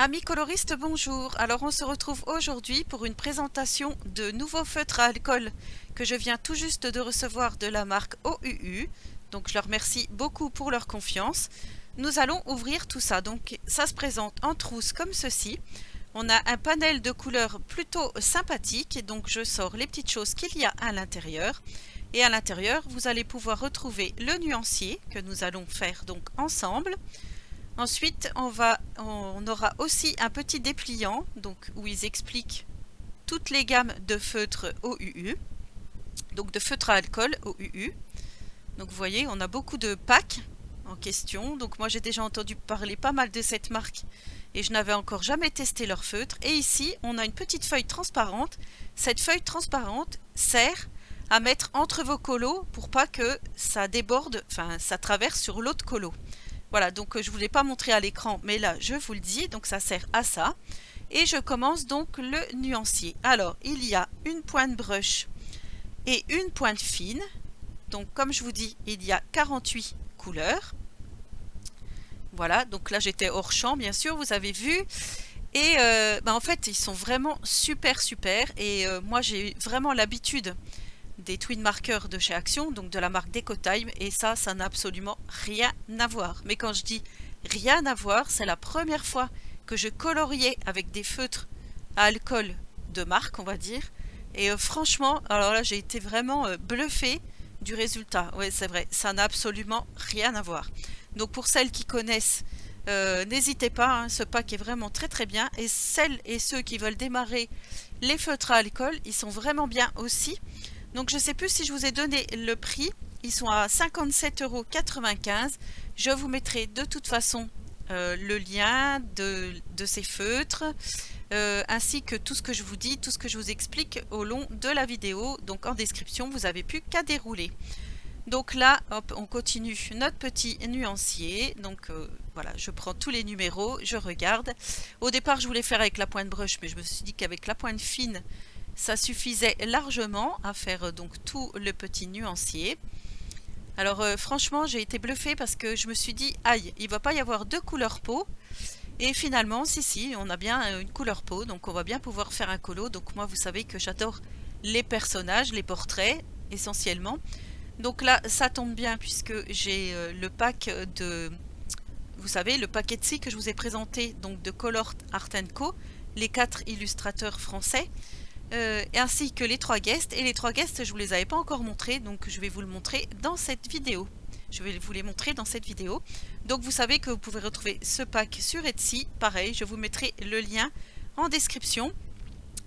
Amis coloristes, bonjour. Alors on se retrouve aujourd'hui pour une présentation de nouveaux feutres à alcool que je viens tout juste de recevoir de la marque OUU. Donc je leur remercie beaucoup pour leur confiance. Nous allons ouvrir tout ça. Donc ça se présente en trousse comme ceci. On a un panel de couleurs plutôt sympathique. Donc je sors les petites choses qu'il y a à l'intérieur. Et à l'intérieur, vous allez pouvoir retrouver le nuancier que nous allons faire donc ensemble. Ensuite, on aura aussi un petit dépliant donc, où ils expliquent toutes les gammes de feutres OUU, donc de feutres à alcool OUU. Donc vous voyez, on a beaucoup de packs en question. Donc moi j'ai déjà entendu parler pas mal de cette marque et je n'avais encore jamais testé leur feutre. Et ici, on a une petite feuille transparente. Cette feuille transparente sert à mettre entre vos colos pour pas que ça déborde, enfin ça traverse sur l'autre colo. Voilà, donc je ne vous l'ai pas montré à l'écran, mais là je vous le dis, donc ça sert à ça. Et je commence donc le nuancier. Alors, il y a une pointe brush et une pointe fine. Donc comme je vous dis, il y a 48 couleurs. Voilà, donc là j'étais hors champ, bien sûr, vous avez vu. Et en fait, ils sont vraiment super. Et moi j'ai vraiment l'habitude des twin markers de chez Action, donc de la marque Decotime, et ça n'a absolument rien à voir. Mais quand je dis rien à voir, c'est la première fois que je coloriais avec des feutres à alcool de marque, on va dire. Et franchement, alors là, j'ai été vraiment bluffée du résultat. Ouais, c'est vrai, ça n'a absolument rien à voir. Donc pour celles qui connaissent, n'hésitez pas, hein, ce pack est vraiment très bien. Et celles et ceux qui veulent démarrer les feutres à alcool, ils sont vraiment bien aussi. Donc je ne sais plus si je vous ai donné le prix, ils sont à 57,95 €. Je vous mettrai de toute façon le lien de ces feutres, ainsi que tout ce que je vous dis, tout ce que je vous explique au long de la vidéo. Donc en description, vous n'avez plus qu'à dérouler. Donc là, hop, on continue notre petit nuancier. Donc voilà, je prends tous les numéros, je regarde. Au départ, je voulais faire avec la pointe brush, mais je me suis dit qu'avec la pointe fine, ça suffisait largement à faire donc tout le petit nuancier. Alors franchement, j'ai été bluffée parce que je me suis dit, aïe, il va pas y avoir deux couleurs peau. Et finalement, si, on a bien une couleur peau, donc on va bien pouvoir faire un colo. Donc moi, vous savez que j'adore les personnages, les portraits, essentiellement. Donc là, ça tombe bien puisque j'ai le pack de... Vous savez, le pack Etsy que je vous ai présenté, donc de Color Art & Co, les 4 illustrateurs français. Ainsi que les 3 guests. Et les 3 guests, je vous les avais pas encore montrés, donc je vais vous le montrer dans cette vidéo. Je vais vous les montrer dans cette vidéo. Donc vous savez que vous pouvez retrouver ce pack sur Etsy. Pareil, je vous mettrai le lien en description.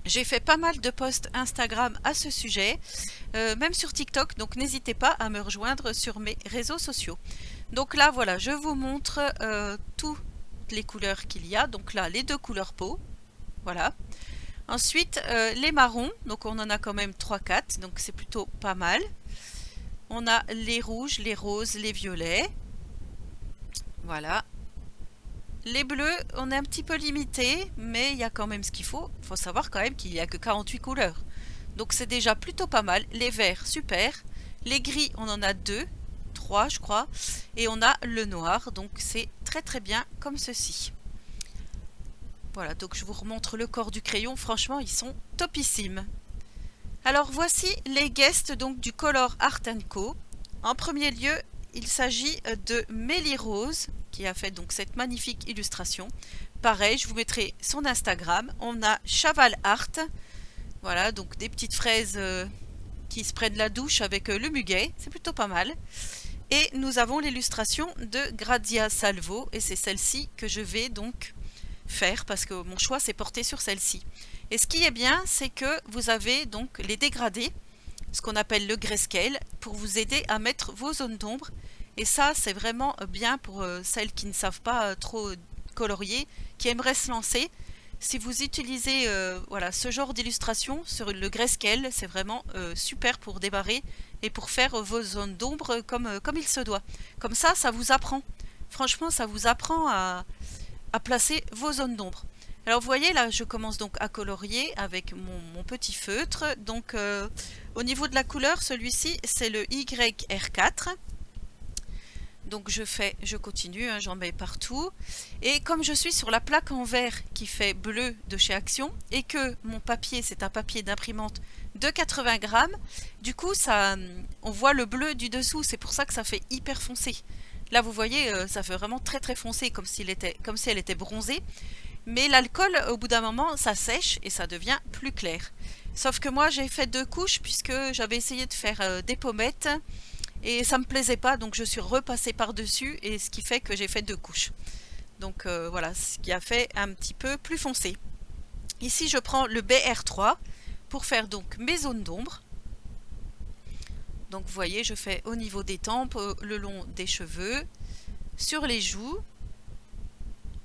J'ai fait pas mal de posts Instagram à ce sujet, même sur TikTok, donc n'hésitez pas à me rejoindre sur mes réseaux sociaux. Donc là, voilà, je vous montre toutes les couleurs qu'il y a. Donc là, les deux couleurs peau, voilà. Ensuite, les marrons, donc on en a quand même 3-4, donc c'est plutôt pas mal. On a les rouges, les roses, les violets. Voilà. Les bleus, on est un petit peu limité, mais il y a quand même ce qu'il faut. Il faut savoir quand même qu'il n'y a que 48 couleurs. Donc c'est déjà plutôt pas mal. Les verts, super. Les gris, on en a 2, 3 je crois. Et on a le noir, donc c'est très bien comme ceci. Voilà, donc je vous remontre le corps du crayon. Franchement, ils sont topissimes. Alors voici les guests donc du Color Art & Co. En premier lieu, il s'agit de Mélie Rose qui a fait donc cette magnifique illustration. Pareil, je vous mettrai son Instagram. On a Chaval Art. Voilà, donc des petites fraises qui se prennent la douche avec le muguet. C'est plutôt pas mal. Et nous avons l'illustration de Grazia Salvo. Et c'est celle-ci que je vais donc faire parce que mon choix s'est porté sur celle-ci. Et ce qui est bien, c'est que vous avez donc les dégradés, ce qu'on appelle le grayscale, pour vous aider à mettre vos zones d'ombre. Et ça, c'est vraiment bien pour celles qui ne savent pas trop colorier, qui aimeraient se lancer. Si vous utilisez voilà, ce genre d'illustration sur le grayscale, c'est vraiment super pour démarrer et pour faire vos zones d'ombre comme il se doit. Comme ça vous apprend. Franchement, ça vous apprend à placer vos zones d'ombre. Alors vous voyez là, je commence donc à colorier avec mon petit feutre. Donc au niveau de la couleur, celui-ci c'est le YR4. Donc je continue, hein, j'en mets partout. Et comme je suis sur la plaque en verre qui fait bleu de chez Action et que mon papier, c'est un papier d'imprimante de 80 grammes, du coup, on voit le bleu du dessous. C'est pour ça que ça fait hyper foncé. Là, vous voyez, ça fait vraiment très très foncé, comme si elle était bronzée. Mais l'alcool, au bout d'un moment, ça sèche et ça devient plus clair. Sauf que moi, j'ai fait 2 couches puisque j'avais essayé de faire des pommettes et ça me plaisait pas, donc je suis repassée par-dessus et ce qui fait que j'ai fait 2 couches. Donc voilà, ce qui a fait un petit peu plus foncé. Ici, je prends le BR3 pour faire donc mes zones d'ombre. Donc vous voyez, je fais au niveau des tempes, le long des cheveux, sur les joues,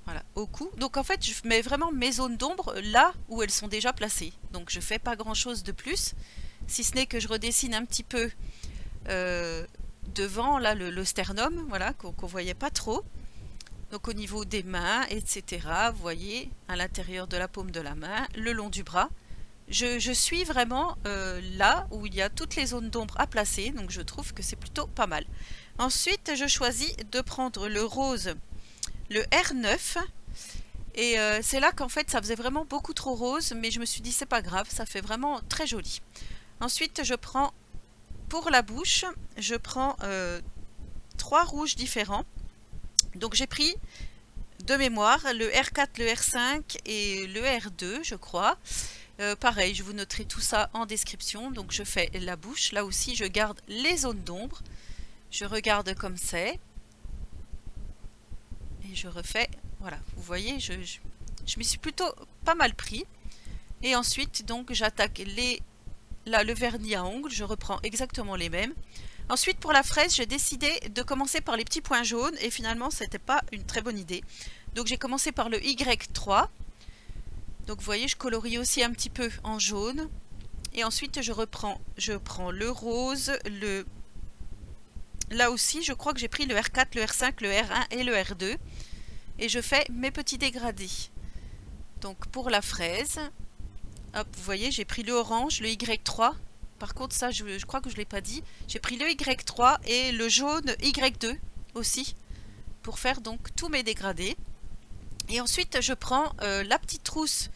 voilà, au cou. Donc en fait, je mets vraiment mes zones d'ombre là où elles sont déjà placées. Donc je fais pas grand chose de plus, si ce n'est que je redessine un petit peu devant là le sternum, voilà, qu'on voyait pas trop. Donc au niveau des mains, etc. Vous voyez, à l'intérieur de la paume de la main, le long du bras. Je suis vraiment là où il y a toutes les zones d'ombre à placer, donc je trouve que c'est plutôt pas mal. Ensuite, je choisis de prendre le rose, le R9, et c'est là qu'en fait ça faisait vraiment beaucoup trop rose, mais je me suis dit c'est pas grave, ça fait vraiment très joli. Ensuite, je prends pour la bouche, je prends 3 rouges différents. Donc j'ai pris de mémoire le R4, le R5 et le R2, je crois. Pareil, je vous noterai tout ça en description. Donc je fais la bouche. Là aussi, je garde les zones d'ombre. Je regarde comme c'est. Et je refais. Voilà, vous voyez, je m'y suis plutôt pas mal pris. Et ensuite, donc, j'attaque le vernis à ongles. Je reprends exactement les mêmes. Ensuite, pour la fraise, j'ai décidé de commencer par les petits points jaunes. Et finalement, c'était pas une très bonne idée. Donc j'ai commencé par le Y3. Donc vous voyez, je colorie aussi un petit peu en jaune. Et ensuite, je prends le rose, là aussi, je crois que j'ai pris le R4, le R5, le R1 et le R2. Et je fais mes petits dégradés. Donc pour la fraise, hop, vous voyez, j'ai pris le orange, le Y3. Par contre, ça, je crois que je ne l'ai pas dit. J'ai pris le Y3 et le jaune Y2 aussi, pour faire donc tous mes dégradés. Et ensuite, je prends la petite trousse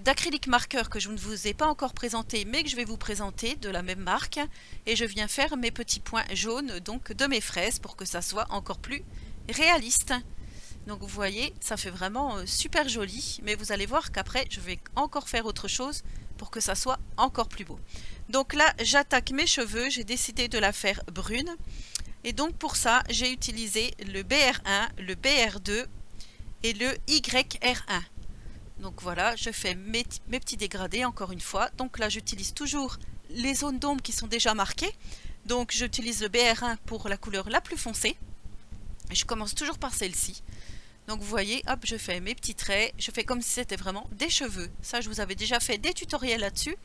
d'acrylique marqueur que je ne vous ai pas encore présenté, mais que je vais vous présenter de la même marque. Et je viens faire mes petits points jaunes donc de mes fraises pour que ça soit encore plus réaliste. Donc vous voyez, ça fait vraiment super joli, mais vous allez voir qu'après, je vais encore faire autre chose pour que ça soit encore plus beau. Donc là, j'attaque mes cheveux, j'ai décidé de la faire brune. Et donc pour ça, j'ai utilisé le BR1, le BR2 et le YR1. Donc voilà, je fais mes petits dégradés encore une fois. Donc là, j'utilise toujours les zones d'ombre qui sont déjà marquées. Donc j'utilise le BR1 pour la couleur la plus foncée. Et je commence toujours par celle-ci. Donc vous voyez, hop, je fais mes petits traits. Je fais comme si c'était vraiment des cheveux. Ça, je vous avais déjà fait des tutoriels là-dessus.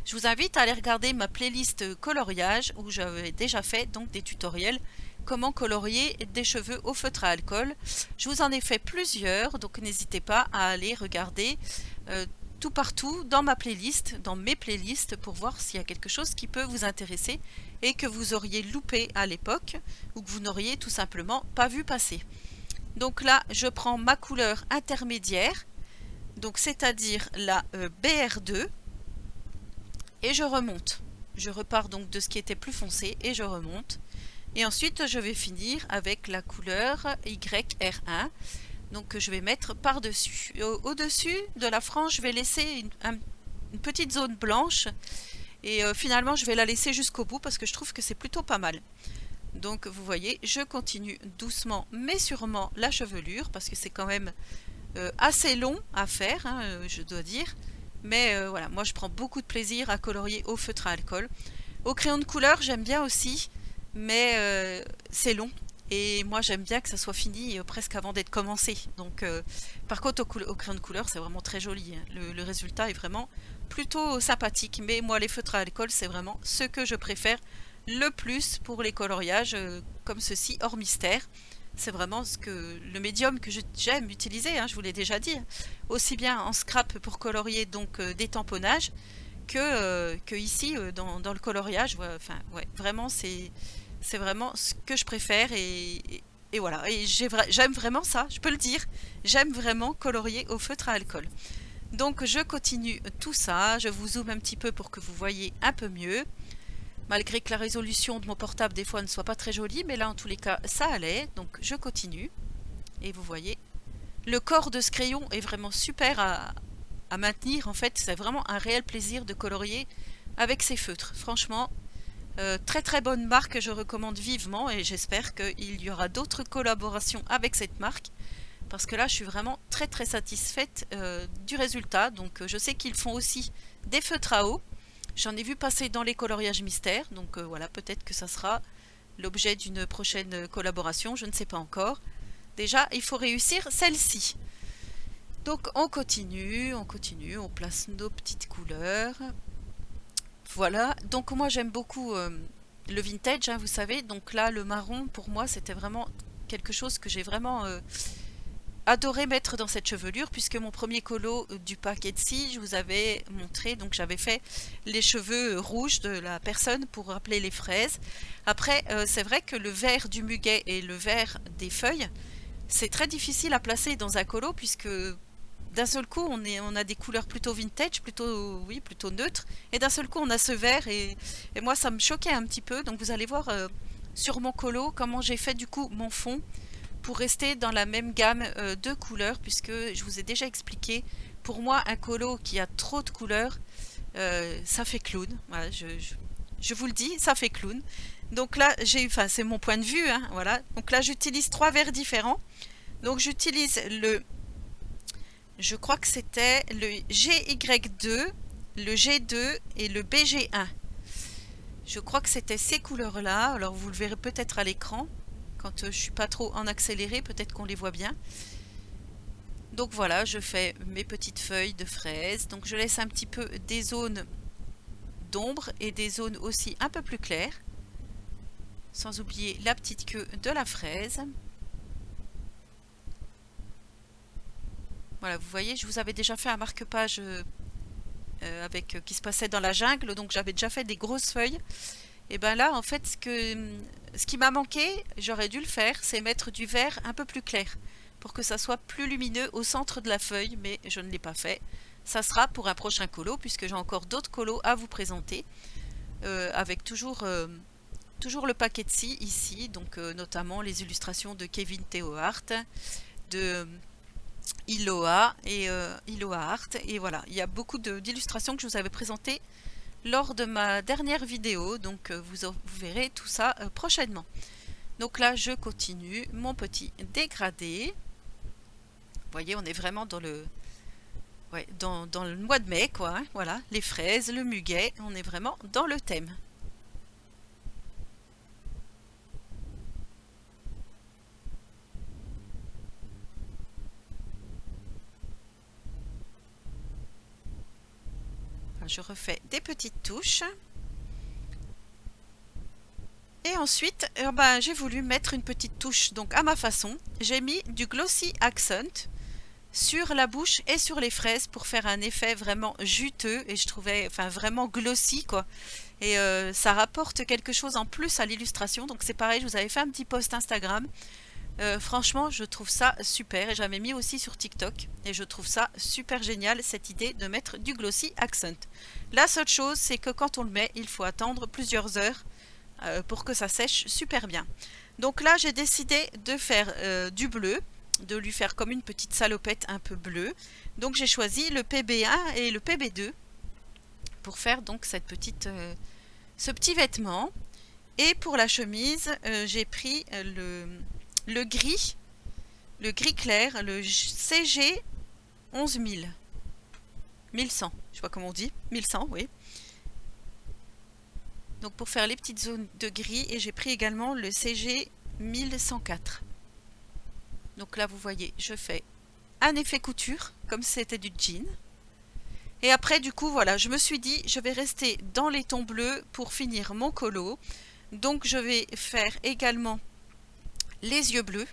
Je vous invite à aller regarder ma playlist coloriage où j'avais déjà fait donc des tutoriels comment colorier des cheveux au feutre à alcool. Je vous en ai fait plusieurs, donc n'hésitez pas à aller regarder tout partout dans ma playlist, dans mes playlists, pour voir s'il y a quelque chose qui peut vous intéresser et que vous auriez loupé à l'époque ou que vous n'auriez tout simplement pas vu passer. Donc là, je prends ma couleur intermédiaire, donc c'est-à-dire la BR2, et je remonte. Je repars donc de ce qui était plus foncé et je remonte. Et ensuite, je vais finir avec la couleur YR1. Donc, je vais mettre par-dessus. Au-dessus de la frange, je vais laisser une petite zone blanche. Et finalement, je vais la laisser jusqu'au bout parce que je trouve que c'est plutôt pas mal. Donc, vous voyez, je continue doucement mais sûrement la chevelure parce que c'est quand même assez long à faire, hein, je dois dire. Mais voilà, moi, je prends beaucoup de plaisir à colorier au feutre à alcool. Au crayon de couleur, j'aime bien aussi. Mais c'est long et moi j'aime bien que ça soit fini presque avant d'être commencé. Donc par contre au crayon de couleur c'est vraiment très joli, hein. Le résultat est vraiment plutôt sympathique, mais moi les feutres à alcool c'est vraiment ce que je préfère le plus pour les coloriages comme ceci hors mystère. C'est vraiment le médium que j'aime utiliser, hein, je vous l'ai déjà dit, aussi bien en scrap pour colorier donc des tamponnages que ici dans le coloriage. Enfin, ouais, vraiment c'est vraiment ce que je préfère et voilà. Et j'aime vraiment ça, je peux le dire. J'aime vraiment colorier au feutre à alcool. Donc je continue tout ça, je vous zoome un petit peu pour que vous voyez un peu mieux. Malgré que la résolution de mon portable des fois ne soit pas très jolie, mais là en tous les cas ça allait, donc je continue. Et vous voyez, le corps de ce crayon est vraiment super à maintenir, en fait c'est vraiment un réel plaisir de colorier avec ces feutres. Franchement, très très bonne marque, je recommande vivement et j'espère qu'il y aura d'autres collaborations avec cette marque. Parce que là, je suis vraiment très très satisfaite du résultat. Donc je sais qu'ils font aussi des feutres à eau. J'en ai vu passer dans les coloriages mystères. Donc voilà, peut-être que ça sera l'objet d'une prochaine collaboration. Je ne sais pas encore. Déjà, il faut réussir celle-ci. Donc on continue, on place nos petites couleurs. Voilà, donc moi j'aime beaucoup le vintage, hein, vous savez. Donc là, le marron, pour moi, c'était vraiment quelque chose que j'ai vraiment... adoré mettre dans cette chevelure, puisque mon premier colo du pack Etsy, je vous avais montré, donc j'avais fait les cheveux rouges de la personne pour rappeler les fraises. Après, c'est vrai que le vert du muguet et le vert des feuilles, c'est très difficile à placer dans un colo, puisque d'un seul coup on a des couleurs plutôt vintage, plutôt neutres, et d'un seul coup on a ce vert, et moi ça me choquait un petit peu. Donc vous allez voir sur mon colo comment j'ai fait du coup mon fond pour rester dans la même gamme de couleurs, puisque je vous ai déjà expliqué, pour moi un colo qui a trop de couleurs, ça fait clown. Voilà, je vous le dis, ça fait clown. Donc là, enfin c'est mon point de vue, hein, voilà. Donc là j'utilise 3 verres différents. Donc j'utilise je crois que c'était le GY2, le G2 et le BG1. Je crois que c'était ces couleurs-là, alors vous le verrez peut-être à l'écran. Quand je suis pas trop en accéléré, peut-être qu'on les voit bien. Donc voilà, je fais mes petites feuilles de fraises. Donc je laisse un petit peu des zones d'ombre et des zones aussi un peu plus claires. Sans oublier la petite queue de la fraise. Voilà, vous voyez, je vous avais déjà fait un marque-page qui se passait dans la jungle. Donc j'avais déjà fait des grosses feuilles. Et ben là, en fait, ce qui m'a manqué, j'aurais dû le faire, c'est mettre du vert un peu plus clair pour que ça soit plus lumineux au centre de la feuille, mais je ne l'ai pas fait. Ça sera pour un prochain colo, puisque j'ai encore d'autres colos à vous présenter, avec toujours le pack Etsy ici, donc notamment les illustrations de Kevin Theohart, de Iloa et Iloa Art, et voilà, il y a beaucoup d'illustrations que je vous avais présentées lors de ma dernière vidéo, donc vous verrez tout ça prochainement. Donc là je continue mon petit dégradé. Vous voyez, on est vraiment dans le dans le mois de mai, quoi, hein, voilà, les fraises, le muguet, on est vraiment dans le thème. Je refais des petites touches. Et ensuite, j'ai voulu mettre une petite touche donc à ma façon. J'ai mis du Glossy Accent sur la bouche et sur les fraises pour faire un effet vraiment juteux, et je trouvais vraiment glossy, quoi. Et ça rapporte quelque chose en plus à l'illustration. Donc c'est pareil, je vous avais fait un petit post Instagram. Franchement, je trouve ça super, et j'avais mis aussi sur TikTok, et je trouve ça super génial, cette idée de mettre du Glossy Accent. La seule chose, c'est que quand on le met, il faut attendre plusieurs heures pour que ça sèche super bien. Donc là, j'ai décidé de faire du bleu, de lui faire comme une petite salopette un peu bleue. Donc j'ai choisi le PB1 et le PB2 pour faire donc ce petit vêtement. Et pour la chemise, j'ai pris le gris clair, le CG 11000. 1100, je sais pas comment on dit, 1100, oui. Donc pour faire les petites zones de gris, et j'ai pris également le CG 1104. Donc là vous voyez, je fais un effet couture, comme si c'était du jean. Et après du coup voilà, je me suis dit, je vais rester dans les tons bleus pour finir mon colo. Donc je vais faire également les yeux bleus.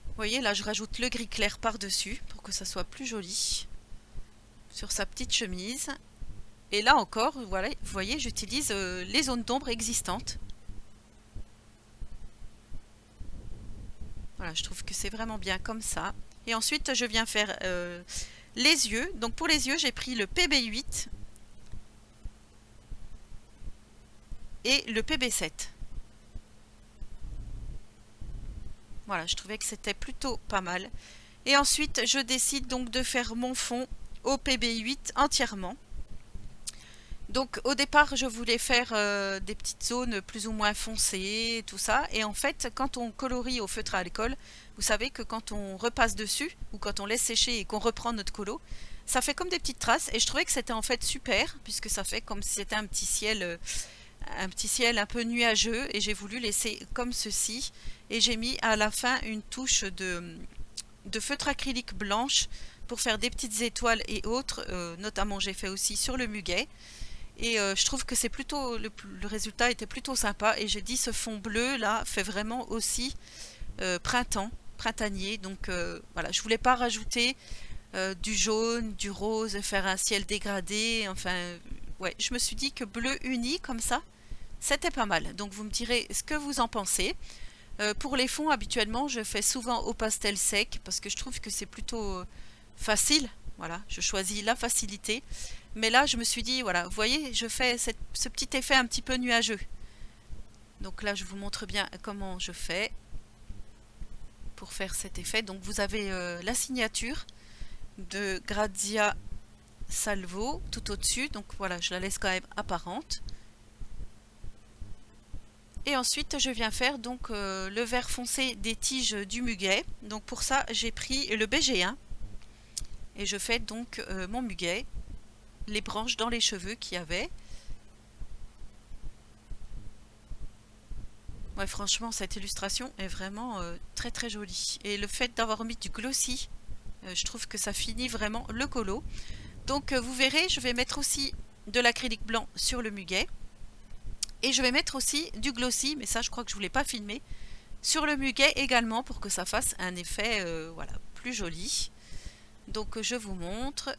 Vous voyez, là je rajoute le gris clair par-dessus pour que ça soit plus joli sur sa petite chemise. Et là encore, voilà, vous voyez, j'utilise les zones d'ombre existantes. Voilà, je trouve que c'est vraiment bien comme ça. Et ensuite, je viens faire les yeux. Donc pour les yeux, j'ai pris le PB8 et le PB7. Voilà, je trouvais que c'était plutôt pas mal. Et ensuite, je décide donc de faire mon fond au PB8 entièrement. Donc au départ, je voulais faire des petites zones plus ou moins foncées, tout ça. Et en fait, quand on colorie au feutre à alcool, vous savez que quand on repasse dessus, ou quand on laisse sécher et qu'on reprend notre colo, ça fait comme des petites traces. Et je trouvais que c'était en fait super, puisque ça fait comme si c'était un petit ciel un peu nuageux. Et j'ai voulu laisser comme ceci. Et j'ai mis à la fin une touche de feutre acrylique blanche pour faire des petites étoiles et autres. Notamment, j'ai fait aussi sur le muguet. Et je trouve que c'est plutôt le résultat était plutôt sympa. Et j'ai dit ce fond bleu là fait vraiment aussi printanier. Donc voilà, je voulais pas rajouter du jaune, du rose, faire un ciel dégradé. Enfin, ouais, je me suis dit que bleu uni comme ça, c'était pas mal. Donc vous me direz ce que vous en pensez. Pour les fonds, habituellement, je fais souvent au pastel sec parce que je trouve que c'est plutôt facile. Voilà, je choisis la facilité. Mais là, je me suis dit, voilà, vous voyez, je fais ce petit effet un petit peu nuageux. Donc là, je vous montre bien comment je fais pour faire cet effet. Donc vous avez la signature de Grazia Salvo tout au-dessus. Donc voilà, je la laisse quand même apparente. Et ensuite, je viens faire donc le vert foncé des tiges du muguet. Donc pour ça, j'ai pris le BG1 et je fais donc mon muguet, les branches dans les cheveux qu'il y avait. Ouais, franchement, cette illustration est vraiment très très jolie. Et le fait d'avoir mis du glossy, je trouve que ça finit vraiment le colo. Donc vous verrez, je vais mettre aussi de l'acrylique blanc sur le muguet. Et je vais mettre aussi du glossy, mais ça je crois que je ne voulais pas filmer, sur le muguet également pour que ça fasse un effet voilà, plus joli. Donc je vous montre.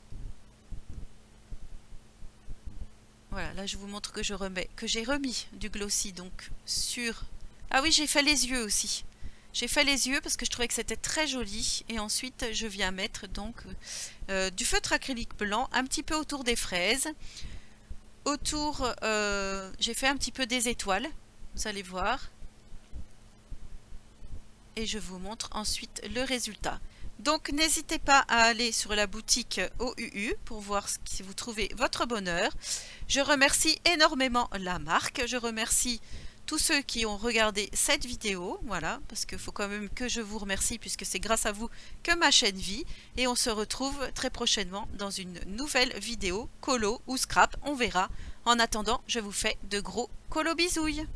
Voilà, là je vous montre que j'ai remis du glossy donc sur... Ah oui, j'ai fait les yeux aussi. J'ai fait les yeux parce que je trouvais que c'était très joli. Et ensuite je viens mettre donc du feutre acrylique blanc un petit peu autour des fraises. Autour, j'ai fait un petit peu des étoiles, vous allez voir. Et je vous montre ensuite le résultat. Donc n'hésitez pas à aller sur la boutique OUU pour voir si vous trouvez votre bonheur. Je remercie énormément la marque, je remercie tous ceux qui ont regardé cette vidéo, voilà, parce qu'il faut quand même que je vous remercie puisque c'est grâce à vous que ma chaîne vit. Et on se retrouve très prochainement dans une nouvelle vidéo, colo ou scrap, on verra. En attendant, je vous fais de gros colo bisouilles.